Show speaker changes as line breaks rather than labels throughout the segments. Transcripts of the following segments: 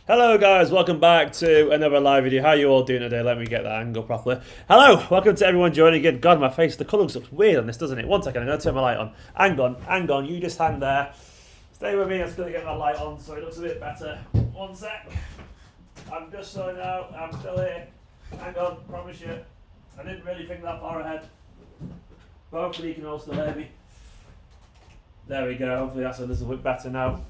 Hello guys, welcome back to another live video. How are you all doing today? Let me get that angle properly. Hello, welcome to everyone joining again. God, my face, the colour looks weird on this, doesn't it? One second, I'm going to turn my light on. Hang on, you just hang there. Stay with me, I'm just going to get my light on so it looks a bit better. One sec. I'm just sorting out, I'm still here. Hang on, promise you. I didn't really think that far ahead. But hopefully you can all still hear me. There we go, hopefully that's a little bit better now.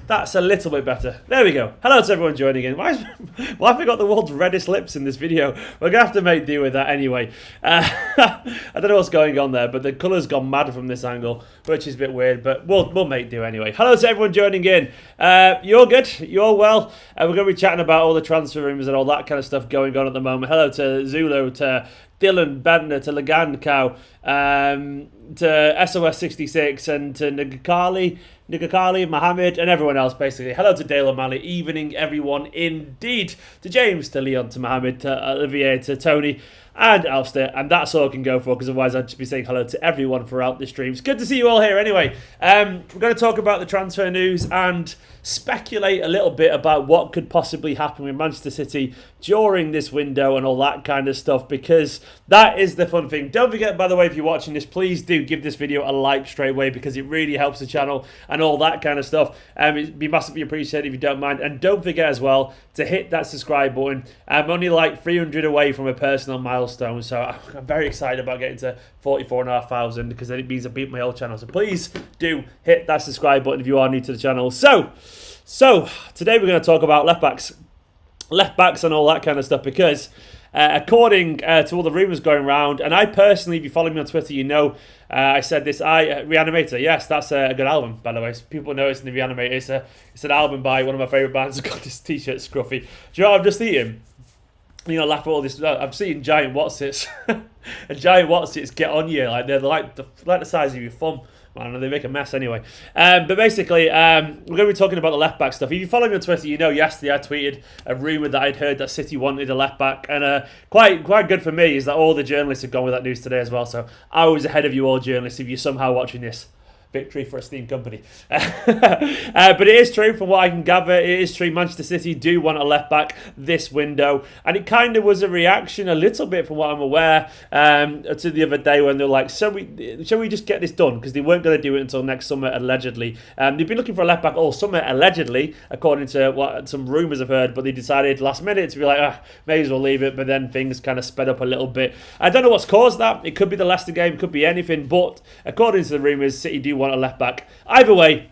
That's a little bit better. There we go. Hello to everyone joining in. Why have I got the world's reddest lips in this video? We're going to have to make do with that anyway. I don't know what's going on there, but the colour's gone mad from this angle, which is a bit weird, but we'll make do anyway. Hello to everyone joining in. You all good? You all well? We're going to be chatting about all the transfer rumours and all that kind of stuff going on at the moment. Hello to Zulu, to Dylan, Bender, to Lagan Cow, to SOS66, and to Nagakali, Mohammed, and everyone else, basically. Hello to Dale O'Malley, evening everyone indeed. To James, to Leon, to Mohammed, to Olivier, to Tony, and Alster, and that's all I can go for, because otherwise I'd just be saying hello to everyone throughout the streams. Good to see you all here anyway. We're going to talk about the transfer news and speculate a little bit about what could possibly happen with Manchester City during this window and all that kind of stuff, because that is the fun thing. Don't forget, by the way, if you're watching this, please do give this video a like straight away, because it really helps the channel and all that kind of stuff. It'd be massively appreciated if you don't mind. And don't forget as well to hit that subscribe button. I'm only like 300 away from a personal milestone, so I'm very excited about getting to 44,500, because then it means I beat my old channel. So please do hit that subscribe button if you are new to the channel. So today we're going to talk about left backs and all that kind of stuff, because according to all the rumours going around, and I personally, if you follow me on Twitter, you know I said this. Reanimator, yes, that's a good album, by the way. So people know it's in the Reanimator. It's an album by one of my favourite bands. I've got this t-shirt, Scruffy. Do you know what I've just eaten? You know, laugh at all this. I've seen giant Watsits. And giant Watsits get on you. Like they're like the size of your thumb. Man, they make a mess anyway. But basically, we're going to be talking about the left back stuff. If you follow me on Twitter, you know yesterday I tweeted a rumour that I'd heard that City wanted a left back. And quite good for me is that all the journalists have gone with that news today as well. So I was ahead of you all journalists if you're somehow watching this. Victory for Esteemed Kompany. But it is true, from what I can gather, it is true. Manchester City do want a left back this window, and it kind of was a reaction a little bit, from what I'm aware, to the other day when they were like, shall we just get this done? Because they weren't going to do it until next summer, allegedly. They've been looking for a left back all summer, allegedly, according to what some rumours I've heard, but they decided last minute to be like, may as well leave it, but then things kind of sped up a little bit. I don't know what's caused that. It could be the Leicester game, it could be anything, but according to the rumours, City do want a left back. Either way,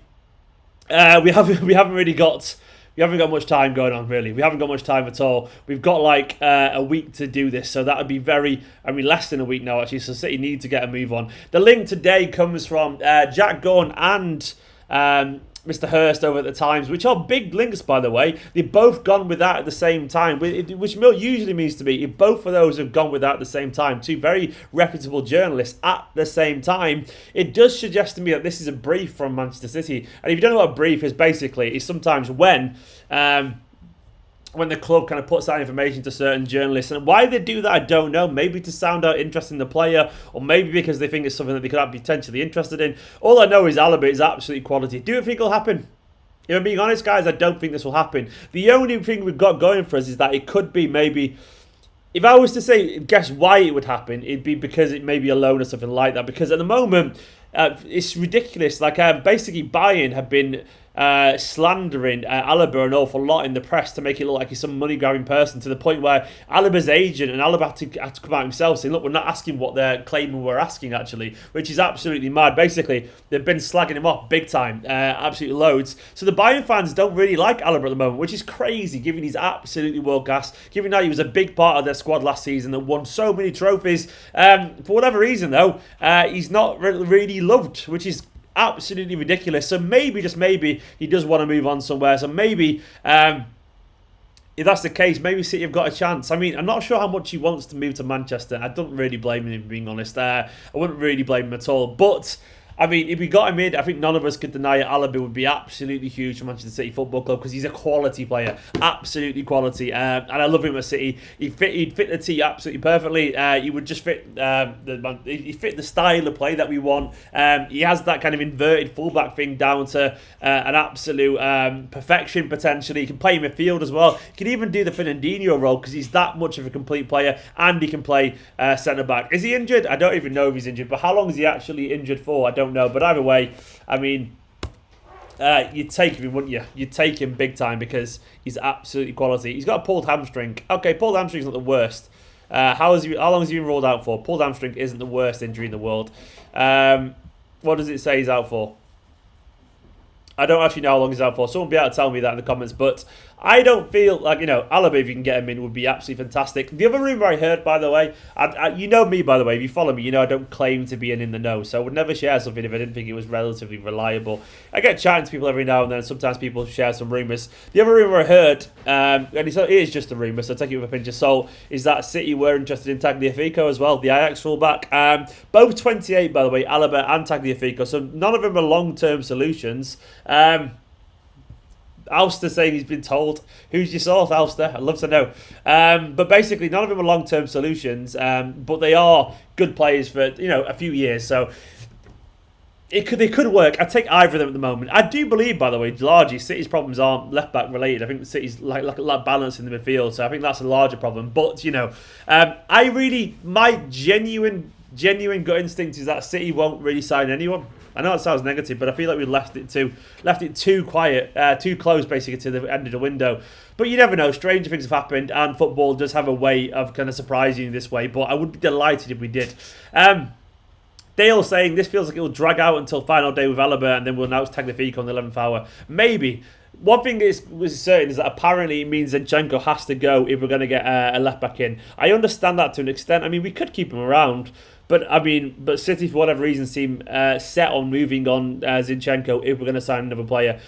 we haven't got much time going on, really. We haven't got much time at all. We've got like a week to do this, so that would be less than a week now, actually, so City need to get a move on. The link today comes from Jack Gunn and Mr. Hurst over at the Times, which are big links, by the way. They've both gone with that at the same time, which usually means to me, if both of those have gone with that at the same time, two very reputable journalists at the same time, it does suggest to me that this is a brief from Manchester City. And if you don't know what a brief is, basically, it's sometimes when the club kind of puts that information to certain journalists. And why they do that, I don't know. Maybe to sound out interest in the player, or maybe because they think it's something that they could be potentially interested in. All I know is Alaba is absolutely quality. Do you think it'll happen? If I'm being honest, guys, I don't think this will happen. The only thing we've got going for us is that it could be maybe... If I was to say, guess why it would happen, it'd be because it may be a loan or something like that. Because at the moment, it's ridiculous. Like, basically, Bayern have been slandering Alaba an awful lot in the press to make it look like he's some money-grabbing person, to the point where Alaba's agent and Alaba had to come out himself saying, look, we're not asking what they're claiming we're asking, actually, which is absolutely mad. Basically, they've been slagging him off big time, absolutely loads. So the Bayern fans don't really like Alaba at the moment, which is crazy, given he's absolutely world-class, given that he was a big part of their squad last season and won so many trophies. For whatever reason, though, he's not really loved, which is absolutely ridiculous. So maybe, just maybe, he does want to move on somewhere. So maybe, if that's the case, maybe City have got a chance. I mean, I'm not sure how much he wants to move to Manchester. I don't really blame him, being honest. I wouldn't really blame him at all. But I mean, if we got him in, I think none of us could deny it. Alaba would be absolutely huge for Manchester City Football Club because he's a quality player, absolutely quality. And I love him at City. He'd fit the team absolutely perfectly. He would just fit he fit the style of play that we want. He has that kind of inverted fullback thing down to an absolute perfection potentially. He can play midfield as well. He can even do the Fernandinho role because he's that much of a complete player, and he can play centre back. Is he injured? I don't even know if he's injured, but how long is he actually injured for? I don't know, but either way, I mean, you'd take him, wouldn't you? You'd take him big time because he's absolutely quality. He's got a pulled hamstring. Okay, pulled hamstring's not the worst. How long has he been rolled out for? Pulled hamstring isn't the worst injury in the world. What does it say he's out for? I don't actually know how long he's out for. Someone will be able to tell me that in the comments, but I don't feel like, Alaba, if you can get him in, would be absolutely fantastic. The other rumour I heard, by the way, you know me, by the way, if you follow me, I don't claim to be in the know, so I would never share something if I didn't think it was relatively reliable. I get chatting to people every now and then, sometimes people share some rumours. The other rumour I heard, and it is just a rumour, so take it with a pinch of salt, is that City were interested in Tagliafico as well, the Ajax fullback. Both 28, by the way, Alaba and Tagliafico, so none of them are long-term solutions. Alster saying he's been told. Who's your source, Alster? I'd love to know. But basically, none of them are long-term solutions, but they are good players for a few years. So they could work. I take either of them at the moment. I do believe, by the way, largely City's problems aren't left-back related. I think City's like balance in the midfield, so I think that's a larger problem. But my genuine gut instinct is that City won't really sign anyone. I know it sounds negative, but I feel like we left it too quiet, too close basically to the end of the window. But you never know, stranger things have happened, and football does have a way of kind of surprising you this way, but I would be delighted if we did. Dale saying this feels like it will drag out until final day with Alaba, and then we'll announce Tagliafico on the 11th hour. Maybe. One thing was certain is that apparently it means Zinchenko has to go if we're going to get a left back in. I understand that to an extent. I mean, we could keep him around, but City for whatever reason seem set on moving on Zinchenko if we're going to sign another player.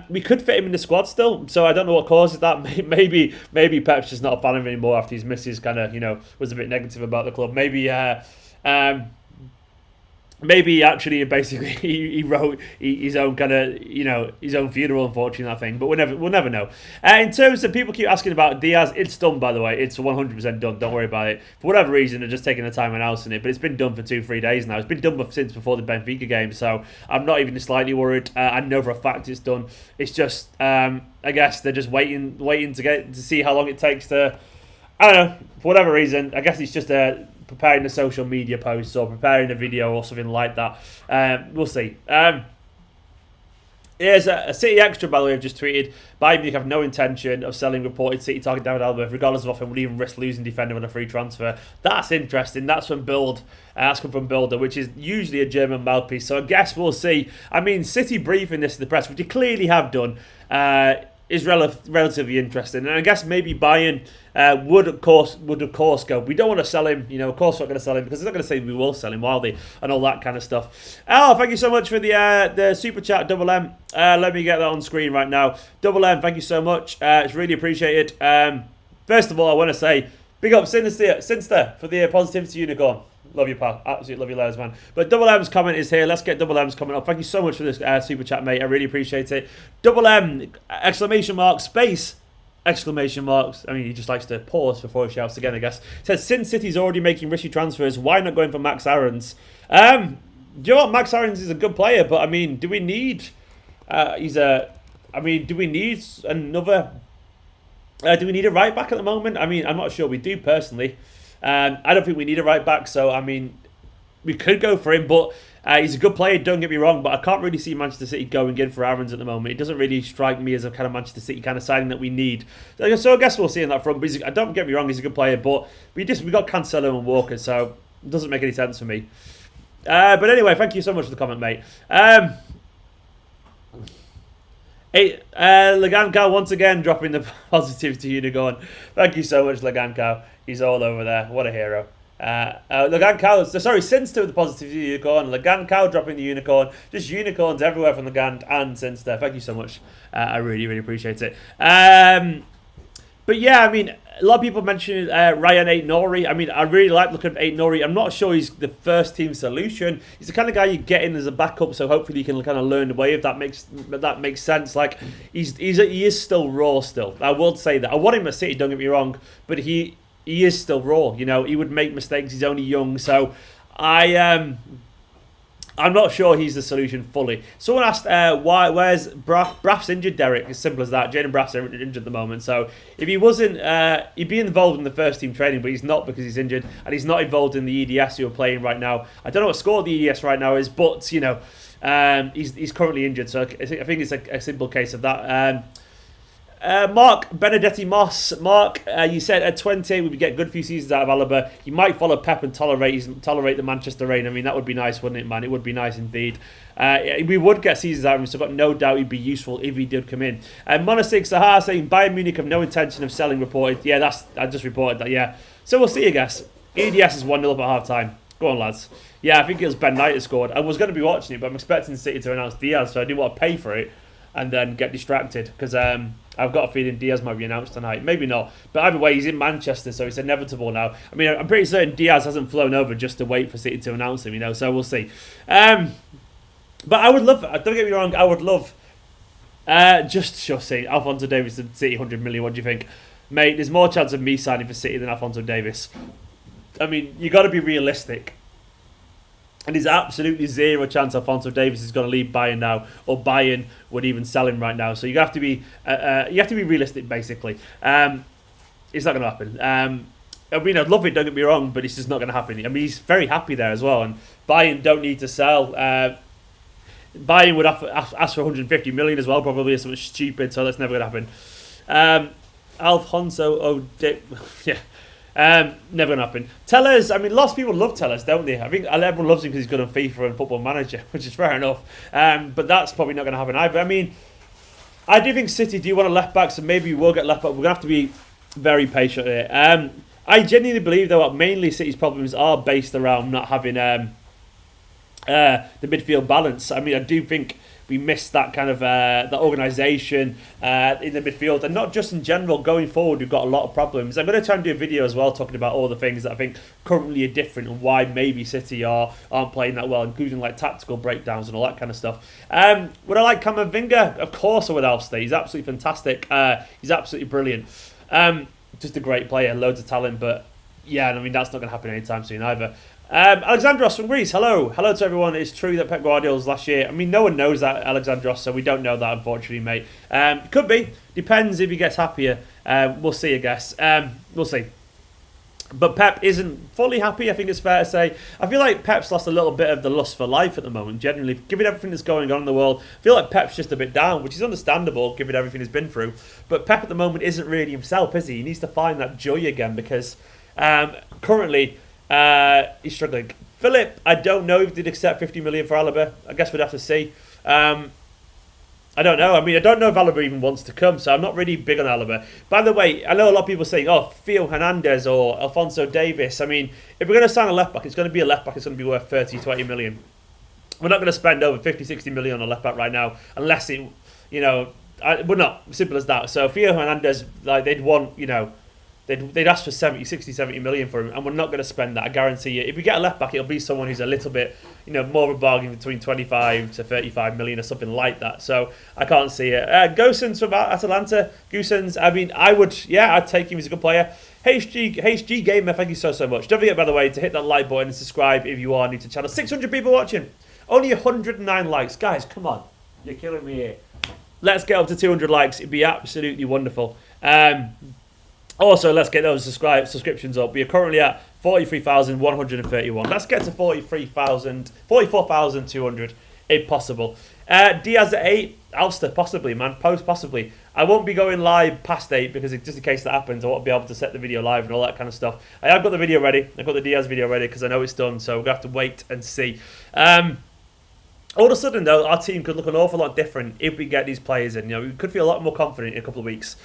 We could fit him in the squad still, so I don't know what causes that. Maybe Pep's just not a fan of him anymore after his missus kind of was a bit negative about the club. Maybe actually basically he wrote his own kind of his own funeral, unfortunately, I think, but we'll never know. In terms of people keep asking about Diaz, it's done, by the way. It's 100% done. Don't worry about it. For whatever reason, they're just taking the time announcing it, but it's been done for 2-3 days now. It's been done since before the Benfica game, so I'm not even slightly worried. I know for a fact it's done. It's just I guess they're just waiting to see how long it takes to. I don't know, for whatever reason. I guess it's just preparing a social media post or preparing a video or something like that. We'll see. Here's a City Extra, by the way, I've just tweeted. Bayern Munich have no intention of selling reported City target David Alaba, regardless of offer, would even risk losing defender on a free transfer. That's interesting. That's from Bild. That's come from Builder, which is usually a German mouthpiece. So I guess we'll see. I mean, City briefing this to the press, which they clearly have done, is relatively interesting, and I guess maybe Bayern would of course go. We don't want to sell him, of course we're not going to sell him because they're not going to say we will sell him, while they and all that kind of stuff. Oh, thank you so much for the super chat, Double M. Let me get that on screen right now. Double M, thank you so much. It's really appreciated. First of all, I want to say big up Sinster for the positivity unicorn. Love you, pal. Absolutely love you, loads, man. But Double M's comment is here. Let's get Double M's comment up. Thank you so much for this super chat, mate. I really appreciate it. Double M, exclamation mark, space, exclamation marks. I mean, he just likes to pause before he shouts again, I guess. It says, since City's already making risky transfers, why not going for Max Aarons? Do you know what? Max Aarons is a good player, but I mean, do we need... do we need another... do we need a right back at the moment? I mean, I'm not sure we do, personally. I don't think we need a right back, so I mean, we could go for him, but he's a good player, don't get me wrong, but I can't really see Manchester City going in for Aarons at the moment. It doesn't really strike me as a kind of Manchester City kind of signing that we need. So I guess we'll see in that front, but don't get me wrong, he's a good player, but we got Cancelo and Walker, so it doesn't make any sense for me. But anyway, thank you so much for the comment, mate. Lagan Cow once again dropping the positivity unicorn. Thank you so much, Lagan Cow. He's all over there. What a hero. Lagan Cow, Sinster with the positivity unicorn. Lagan Cow dropping the unicorn. Just unicorns everywhere from Lagan and Sinster. Thank you so much. I really, really appreciate it. But yeah, I mean, a lot of people mention Ryan Aït-Nouri. I mean, I really like looking at Aït-Nouri. I'm not sure he's the first team solution. He's the kind of guy you get in as a backup, so hopefully you can kind of learn the way if that makes sense. Like he is still raw still. I will say that. I want him at City, don't get me wrong, but he is still raw. You know, he would make mistakes. He's only young, so I'm not sure he's the solution fully. Someone asked, where's Braff's injured, Derek? As simple as that. Jaden Braff's injured at the moment. So if he wasn't, he'd be involved in the first team training, but he's not because he's injured. And he's not involved in the EDS who are playing right now. I don't know what score the EDS right now is, but, you know, he's currently injured. So I think it's a simple case of that. Mark Benedetti Moss. Mark, you said at 20 we would get a good few seasons out of Alaba. You might follow Pep and tolerate the Manchester reign. I mean, that would be nice, wouldn't it, man? It would be nice indeed. We would get seasons out of him, so I've got no doubt he'd be useful if he did come in. Monastic Sahar saying Bayern Munich have no intention of selling, reported. Yeah, I just reported that, yeah. So we'll see, I guess. EDS is 1-0 up at half time. Go on, lads. Yeah, I think it was Ben Knight who scored. I was going to be watching it, but I'm expecting City to announce Diaz, so I didn't want to pay for it and then get distracted because I've got a feeling Diaz might be announced tonight. Maybe not. But either way, he's in Manchester, so it's inevitable now. I mean, I'm pretty certain Diaz hasn't flown over just to wait for City to announce him, you know, so we'll see. But I would love, don't get me wrong, I would love just say Alphonso Davies to City 100 million. What do you think? Mate, there's more chance of me signing for City than Alphonso Davies. I mean, you got to be realistic. And there's absolutely zero chance Alphonso Davies is going to leave Bayern now, or Bayern would even sell him right now. So you have to be realistic, basically. It's not going to happen. I mean, I'd love it, don't get me wrong, but it's just not going to happen. I mean, he's very happy there as well, and Bayern don't need to sell. Bayern would ask for 150 million as well, probably, or something stupid. So that's never going to happen. Alphonso yeah. Never gonna happen. Tellers, I mean, lots of people love Tellers, don't they? I think everyone loves him because he's good on FIFA and Football Manager, which is fair enough. But that's probably not going to happen either. I mean, I do think City do want a left back, so maybe we will get left back. We're going to have to be very patient here. I genuinely believe, though, that mainly City's problems are based around not having the midfield balance. I mean, I do think we missed that kind of that organisation in the midfield, and not just in general. Going forward, we've got a lot of problems. I'm going to try and do a video as well talking about all the things that I think currently are different and why maybe City aren't playing that well, including like tactical breakdowns and all that kind of stuff. Would I like Camavinga? Of course I would, Alstay. He's absolutely fantastic. He's absolutely brilliant. Just a great player, loads of talent, but yeah, I mean, that's not going to happen anytime soon either. Alexandros from Greece, hello to everyone. It's true that Pep Guardiola's last year. I mean, no one knows that, Alexandros, so we don't know that, unfortunately, mate. Could be. Depends if he gets happier. We'll see, I guess. We'll see. But Pep isn't fully happy, I think it's fair to say. I feel like Pep's lost a little bit of the lust for life at the moment, generally. Given everything that's going on in the world, I feel like Pep's just a bit down, which is understandable, given everything he's been through. But Pep at the moment isn't really himself, is he? He needs to find that joy again, because currently he's struggling. Philip, I don't know if they'd accept 50 million for Alaba. I guess we'd have to see. I don't know. I mean, I don't know if Alaba even wants to come, so I'm not really big on Alaba. By the way, I know a lot of people saying, oh, Theo Hernandez or Alphonso Davies. I mean, if we're going to sign a left back, it's going to be a left back. It's going to be worth 30, 20 million. We're not going to spend over 50, 60 million on a left back right now, unless it, you know, we're not. Simple as that. So Theo Hernandez, like, they'd want, you know, They'd ask for 60, 70 million for him, and we're not going to spend that, I guarantee you. If we get a left back, it'll be someone who's a little bit, you know, more of a bargain between 25 to 35 million or something like that. So I can't see it. Gosens from Atalanta. Gosens, I mean, I'd take him. He's a good player. HG Gamer, thank you so much. Don't forget, by the way, to hit that like button and subscribe if you are new to the channel. 600 people watching. Only 109 likes. Guys, come on. You're killing me here. Let's get up to 200 likes. It'd be absolutely wonderful. Also, let's get those subscriptions up. We are currently at 43,131. Let's get to 44,200 if possible. Diaz at 8. Alster, possibly, man. Post, possibly. I won't be going live past 8 because just in case that happens, I won't be able to set the video live and all that kind of stuff. I have got the video ready. I've got the Diaz video ready because I know it's done, so we're going to have to wait and see. All of a sudden, though, our team could look an awful lot different if we get these players in. You know, we could feel a lot more confident in a couple of weeks.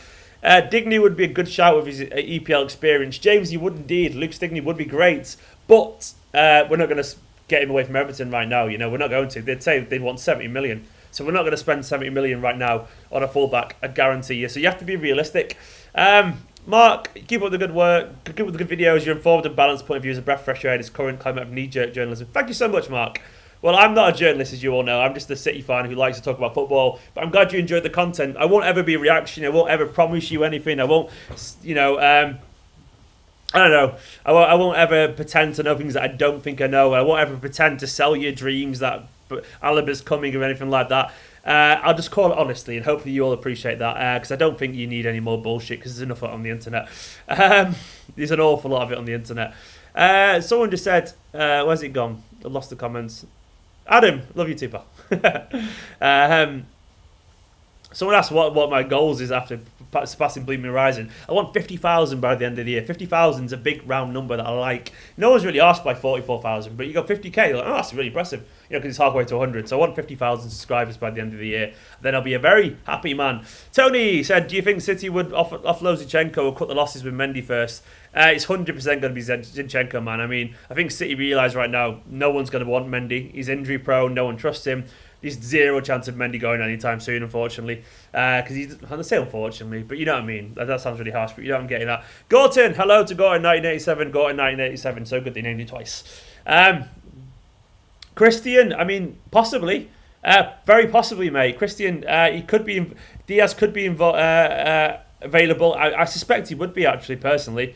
Digney would be a good shout with his EPL experience. James, you would indeed. Luke Stigney would be great. But we're not going to get him away from Everton right now. You know, we're not going to. They'd say they'd want 70 million. So we're not going to spend 70 million right now on a fullback, I guarantee you. So you have to be realistic. Mark, keep up the good work, keep up the good videos. Your informed and balanced point of view is a breath of fresh air in this current climate of knee-jerk journalism. Thank you so much, Mark. Well, I'm not a journalist, as you all know. I'm just a City fan who likes to talk about football. But I'm glad you enjoyed the content. I won't ever be reactionary. I won't ever promise you anything. I won't, you know, I don't know. I won't ever pretend to know things that I don't think I know. I won't ever pretend to sell your dreams that Alaba's coming or anything like that. I'll just call it honestly, and hopefully you all appreciate that, because I don't think you need any more bullshit, because there's enough of it on the internet. There's an awful lot of it on the internet. Someone just said, where's it gone? I lost the comments. Adam, love you too, pal. Someone asked what my goals is after surpassing Bleeding Horizon. I want 50,000 by the end of the year. 50,000 is a big round number that I like. No one's really asked by 44,000, but you got 50k. You're like, oh, that's really impressive. You know, because it's halfway to 100. So I want 50,000 subscribers by the end of the year. Then I'll be a very happy man. Tony said, do you think City would offload Zinchenko or cut the losses with Mendy first? It's 100% going to be Zinchenko, man. I mean, I think City realise right now no one's going to want Mendy. He's injury prone. No one trusts him. There's zero chance of Mendy going anytime soon, unfortunately. Because he's, I'm going to say unfortunately, but you know what I mean. That sounds really harsh, but you know what I'm getting at. Gorton, hello to Gorton 1987. Gorton 1987, so good they named you twice. Christian, I mean, possibly. Very possibly, mate. Christian, he could be, Diaz could be available. I suspect he would be, actually, personally.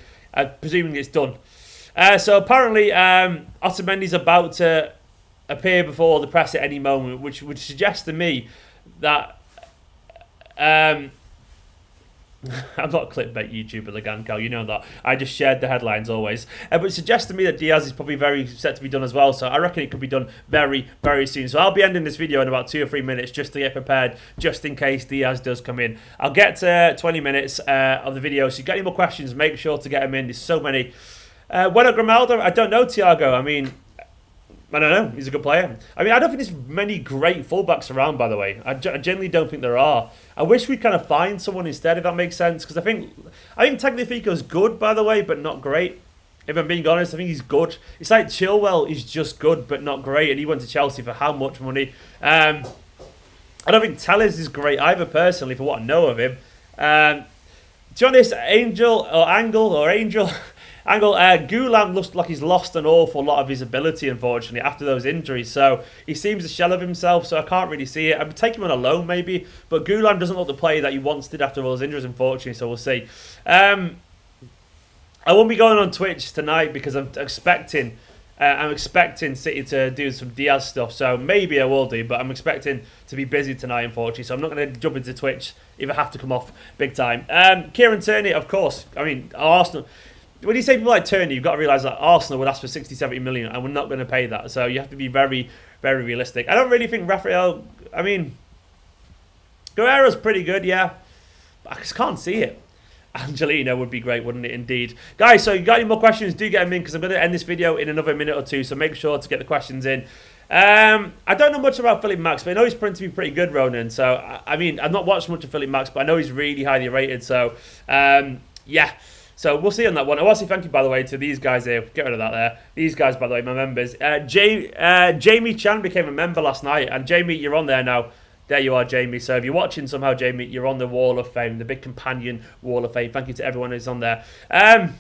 Presuming it's done. So apparently, Otamendi's about to appear before the press at any moment, which would suggest to me that I'm not a clickbait YouTuber, Leganko, you know that. I just shared the headlines always. But it suggests to me that Diaz is probably very set to be done as well, so I reckon it could be done very, very soon. So I'll be ending this video in about 2 or 3 minutes just to get prepared, just in case Diaz does come in. I'll get to 20 minutes of the video, so if you've got any more questions, make sure to get them in. There's so many. Bueno Grimaldo, I don't know, Thiago. I don't know. He's a good player. I mean, I don't think there's many great fullbacks around, by the way. I genuinely don't think there are. I wish we'd kind of find someone instead, if that makes sense. Because I think Tagliafico's good, by the way, but not great. If I'm being honest, I think he's good. It's like Chilwell is just good, but not great. And he went to Chelsea for how much money? I don't think Telles is great either, personally, for what I know of him. To be honest, Angel... Goulam looks like he's lost an awful lot of his ability, unfortunately, after those injuries. So he seems a shell of himself, so I can't really see it. I'd take him on a loan, maybe. But Goulam doesn't look the player that he once did after all those injuries, unfortunately, so we'll see. I won't be going on Twitch tonight because I'm expecting City to do some Diaz stuff. So maybe I will do, but I'm expecting to be busy tonight, unfortunately. So I'm not going to jump into Twitch if I have to come off big time. Kieran Tierney, of course. I mean, Arsenal... When you say people like Tierney, you've got to realise that Arsenal would ask for 60, 70 million and we're not going to pay that. So you have to be very, very realistic. I don't really think Raphael... I mean, Guerrero's pretty good, yeah. But I just can't see it. Angelino would be great, wouldn't it, indeed? Guys, so you got any more questions, do get them in because I'm going to end this video in another minute or two. So make sure to get the questions in. I don't know much about Philip Max, but I know he's proven to be pretty good, Ronan. So, I mean, I've not watched much of Philip Max, but I know he's really highly rated. So, yeah. So we'll see on that one. I want to say thank you, by the way, to these guys here. Get rid of that there. These guys, by the way, my members. Jamie Chan became a member last night. And Jamie, you're on there now. There you are, Jamie. So if you're watching somehow, Jamie, you're on the Wall of Fame, the big companion Wall of Fame. Thank you to everyone who's on there. When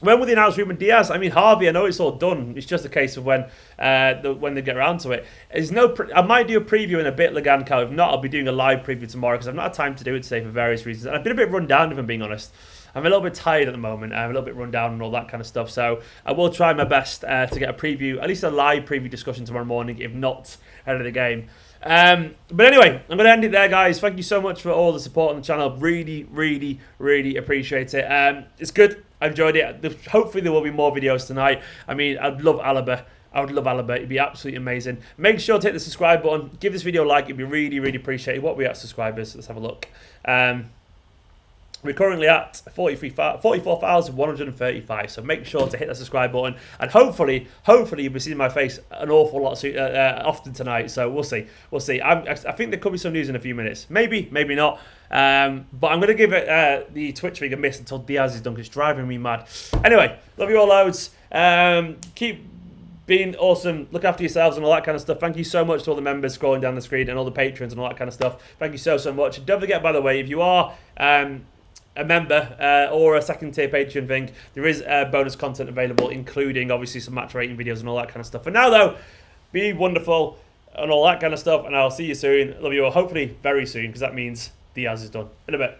will they announce Ruben Diaz? I mean, Harvey, I know it's all done. It's just a case of when they get around to it. I might do a preview in a bit, Leganko. If not, I'll be doing a live preview tomorrow because I've not had time to do it today for various reasons. And I've been a bit run down, if I'm being honest. I'm a little bit tired at the moment. I'm a little bit run down and all that kind of stuff. So I will try my best to get a preview, at least a live preview discussion tomorrow morning, if not ahead of the game. But anyway, I'm going to end it there, guys. Thank you so much for all the support on the channel. Really, really, really appreciate it. It's good. I enjoyed it. Hopefully there will be more videos tonight. I mean, I'd love Alaba. I would love Alaba. It'd be absolutely amazing. Make sure to hit the subscribe button. Give this video a like. It'd be really, really appreciated. What are we at subscribers? Let's have a look. We're currently at 44,135, so make sure to hit the subscribe button, and hopefully you'll be seeing my face an awful lot often tonight. So we'll see. I think there could be some news in a few minutes. Maybe not. But I'm going to give it the Twitch thing a miss until Diaz is done, because it's driving me mad. Anyway, love you all loads. Keep been awesome. Look after yourselves and all that kind of stuff. Thank you so much to all the members scrolling down the screen and all the patrons and all that kind of stuff. Thank you so much. And don't forget, by the way, if you are a member or a second tier Patreon thing, there is bonus content available, including obviously some match rating videos and all that kind of stuff. For now, though, be wonderful and all that kind of stuff, and I'll see you soon. Love you all, hopefully very soon, because that means Diaz is done. In a bit.